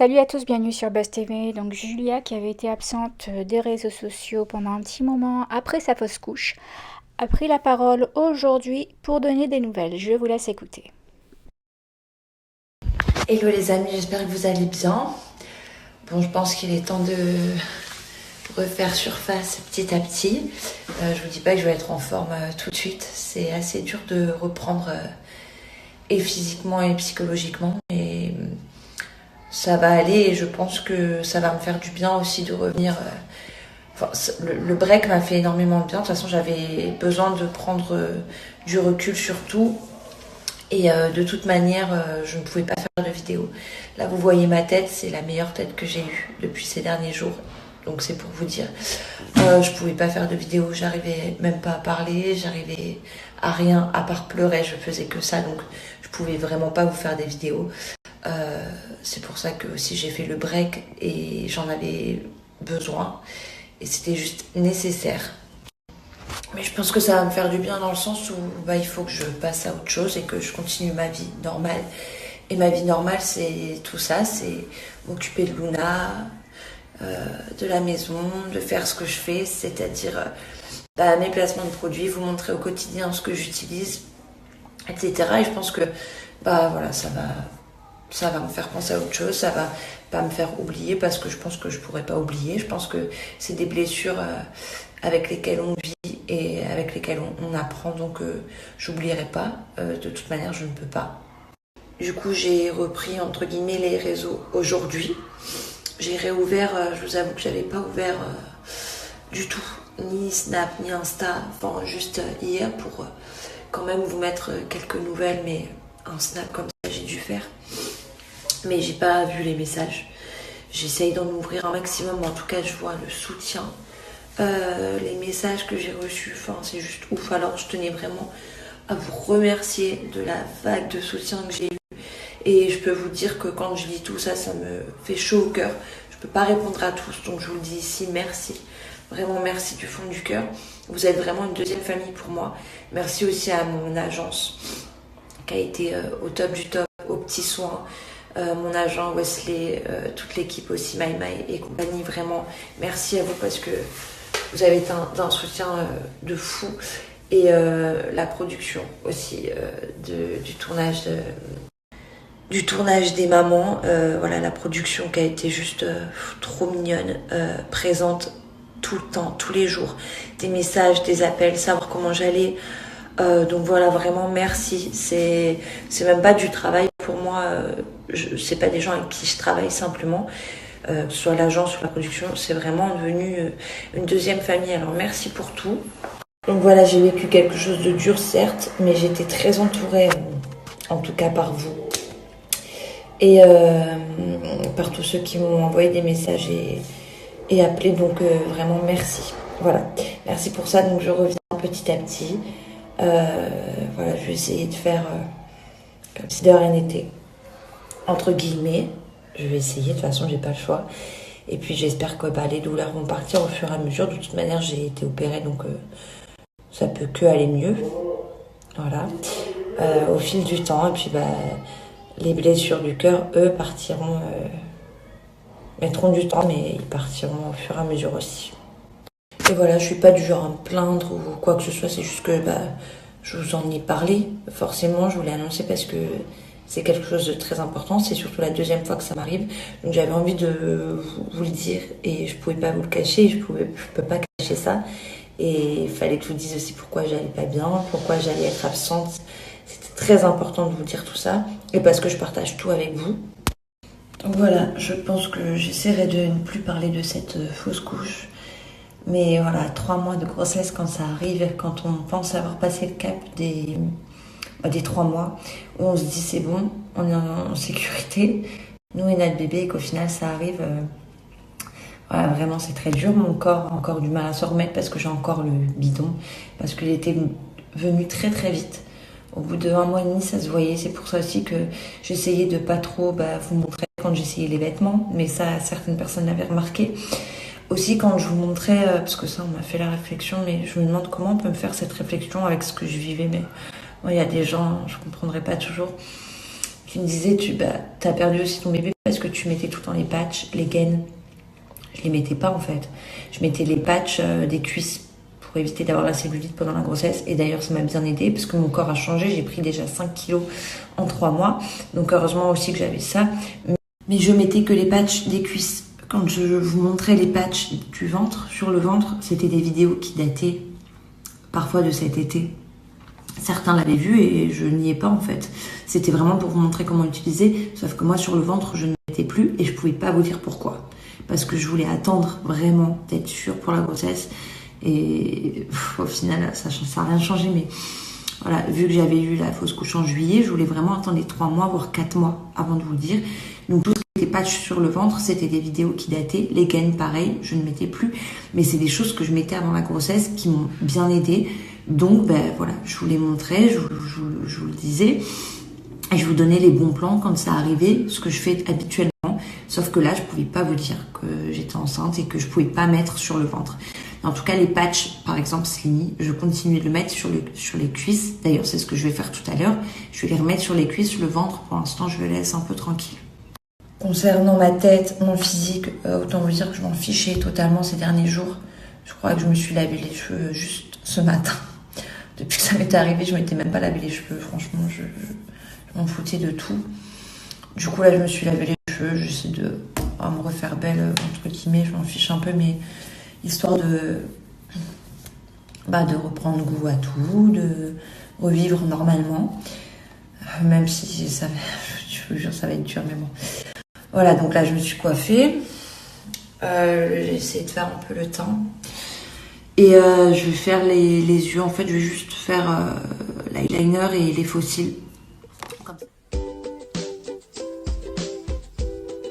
Salut à tous, bienvenue sur Buzz TV. Donc Julia qui avait été absente des réseaux sociaux pendant un petit moment après sa fausse couche a pris la parole aujourd'hui pour donner des nouvelles. Je vous laisse écouter. Hello les amis, j'espère que vous allez bien. Bon, je pense qu'il est temps de refaire surface petit à petit. Je vous dis pas que je vais être en forme tout de suite. C'est assez dur de reprendre et physiquement et psychologiquement. Mais ça va aller et je pense que ça va me faire du bien aussi de revenir. Le break m'a fait énormément de bien. De toute façon, j'avais besoin de prendre du recul sur tout. Et de toute manière, je ne pouvais pas faire de vidéo. Là, vous voyez ma tête, c'est la meilleure tête que j'ai eue depuis ces derniers jours. Donc c'est pour vous dire. Je pouvais pas faire de vidéo, j'arrivais même pas à parler, j'arrivais à rien, à part pleurer, je faisais que ça. Donc je pouvais vraiment pas vous faire des vidéos. C'est pour ça que aussi j'ai fait le break et j'en avais besoin. Et c'était juste nécessaire. Mais je pense que ça va me faire du bien dans le sens où il faut que je passe à autre chose et que je continue ma vie normale. Et ma vie normale, c'est tout ça, c'est m'occuper de Luna, de la maison, de faire ce que je fais, c'est-à-dire mes placements de produits, vous montrer au quotidien ce que j'utilise, etc. Et je pense que voilà, ça va me faire penser à autre chose, ça va pas me faire oublier parce que je pense que je pourrais pas oublier. Je pense que c'est des blessures avec lesquelles on vit et avec lesquelles on apprend, donc j'oublierai pas. De toute manière, je ne peux pas. Du coup, j'ai repris entre guillemets les réseaux aujourd'hui. J'ai réouvert, je vous avoue que j'avais pas ouvert du tout, ni Snap, ni Insta, enfin juste hier pour quand même vous mettre quelques nouvelles, mais un Snap comme ça j'ai dû faire. Mais j'ai pas vu les messages. J'essaye d'en ouvrir un maximum, mais en tout cas je vois le soutien. Les messages que j'ai reçus, enfin c'est juste ouf. Alors je tenais vraiment à vous remercier de la vague de soutien que j'ai eu. Et je peux vous dire que quand je lis tout ça, ça me fait chaud au cœur. Je peux pas répondre à tous, donc je vous le dis ici, merci. Vraiment merci du fond du cœur. Vous êtes vraiment une deuxième famille pour moi. Merci aussi à mon agence qui a été au top du top, aux petits soins. Mon agent Wesley, toute l'équipe aussi, My et compagnie, vraiment merci à vous parce que vous avez été d'un soutien de fou. Et la production aussi du tournage des mamans, voilà, la production qui a été juste trop mignonne, présente tout le temps, tous les jours, des messages, des appels, savoir comment j'allais. Donc voilà, vraiment merci. C'est même pas du travail pour moi. C'est pas des gens avec qui je travaille simplement, que ce soit l'agence ou la production. C'est vraiment devenu une deuxième famille. Alors merci pour tout. Donc voilà, j'ai vécu quelque chose de dur certes, mais j'étais très entourée, en tout cas par vous et par tous ceux qui m'ont envoyé des messages et appelé. Donc vraiment merci. Voilà, merci pour ça. Donc je reviens petit à petit. Voilà, je vais essayer de faire comme si de rien n'était, entre guillemets. Je vais essayer, de toute façon j'ai pas le choix. Et puis j'espère que les douleurs vont partir au fur et à mesure. De toute manière j'ai été opérée, donc ça peut que aller mieux. Voilà, au fil du temps. Et puis les blessures du cœur, eux, partiront, mettront du temps, mais ils partiront au fur et à mesure aussi. Et voilà, je suis pas du genre à me plaindre ou quoi que ce soit, c'est juste que je vous en ai parlé. Forcément, je vous l'ai annoncé parce que c'est quelque chose de très important. C'est surtout la deuxième fois que ça m'arrive. Donc j'avais envie de vous le dire et je pouvais pas vous le cacher. Je peux pas cacher ça. Et il fallait que je vous dise aussi pourquoi j'allais pas bien, pourquoi j'allais être absente. C'était très important de vous dire tout ça. Et parce que je partage tout avec vous. Donc voilà, je pense que j'essaierai de ne plus parler de cette fausse couche. Mais voilà, 3 mois de grossesse, quand ça arrive, quand on pense avoir passé le cap des 3 mois, où on se dit c'est bon, on est en sécurité, nous et notre bébé, et qu'au final ça arrive, voilà, vraiment c'est très dur. Mon corps a encore du mal à s'en remettre parce que j'ai encore le bidon, parce qu'il était venu très très vite. Au bout de 1 mois et demi, ça se voyait. C'est pour ça aussi que j'essayais de pas trop vous montrer quand j'essayais les vêtements, mais ça, certaines personnes l'avaient remarqué. Aussi quand je vous montrais, parce que ça on m'a fait la réflexion, mais je me demande comment on peut me faire cette réflexion avec ce que je vivais. Mais moi, il y a des gens, je comprendrais pas toujours, qui me disaient t'as perdu aussi ton bébé parce que tu tu mettais tout le temps les patchs, les gaines. Je les mettais pas en fait. Je mettais les patchs des cuisses pour éviter d'avoir la cellulite pendant la grossesse. Et d'ailleurs, ça m'a bien aidé parce que mon corps a changé. J'ai pris déjà 5 kilos en 3 mois. Donc heureusement aussi que j'avais ça. Mais je mettais que les patchs des cuisses. Quand je vous montrais les patchs du ventre, sur le ventre, c'était des vidéos qui dataient parfois de cet été. Certains l'avaient vu et je n'y ai pas en fait. C'était vraiment pour vous montrer comment utiliser. Sauf que moi, sur le ventre, je ne mettais plus et je pouvais pas vous dire pourquoi. Parce que je voulais attendre vraiment d'être sûre pour la grossesse. Et au final, ça n'a rien changé. Mais voilà, vu que j'avais eu la fausse couche en juillet, je voulais vraiment attendre les 3 mois, voire 4 mois avant de vous le dire. Donc tout ce qui était patch sur le ventre, c'était des vidéos qui dataient. Les gaines, pareil, je ne mettais plus. Mais c'est des choses que je mettais avant la grossesse qui m'ont bien aidée. Donc voilà, je vous les montrais, je vous le disais. Et je vous donnais les bons plans quand ça arrivait, ce que je fais habituellement. Sauf que là, je pouvais pas vous dire que j'étais enceinte et que je pouvais pas mettre sur le ventre. En tout cas, les patchs, par exemple, Slimy, je continue de le mettre sur les cuisses. D'ailleurs, c'est ce que je vais faire tout à l'heure. Je vais les remettre sur les cuisses, le ventre. Pour l'instant, je le laisse un peu tranquille. Concernant ma tête, mon physique, autant vous dire que je m'en fichais totalement ces derniers jours. Je crois que je me suis lavé les cheveux juste ce matin. Depuis que ça m'était arrivé, je m'étais même pas lavé les cheveux. Franchement, je m'en foutais de tout. Du coup, là, je me suis lavé les cheveux. J'essaie de me refaire belle, entre guillemets. Je m'en fiche un peu, mais histoire de reprendre goût à tout, de revivre normalement. Même si ça, je vous jure, ça va être dur, mais bon. Voilà, donc là, je me suis coiffée. J'ai essayé de faire un peu le teint. Et je vais faire les yeux. En fait, je vais juste faire l'eyeliner et les faux cils.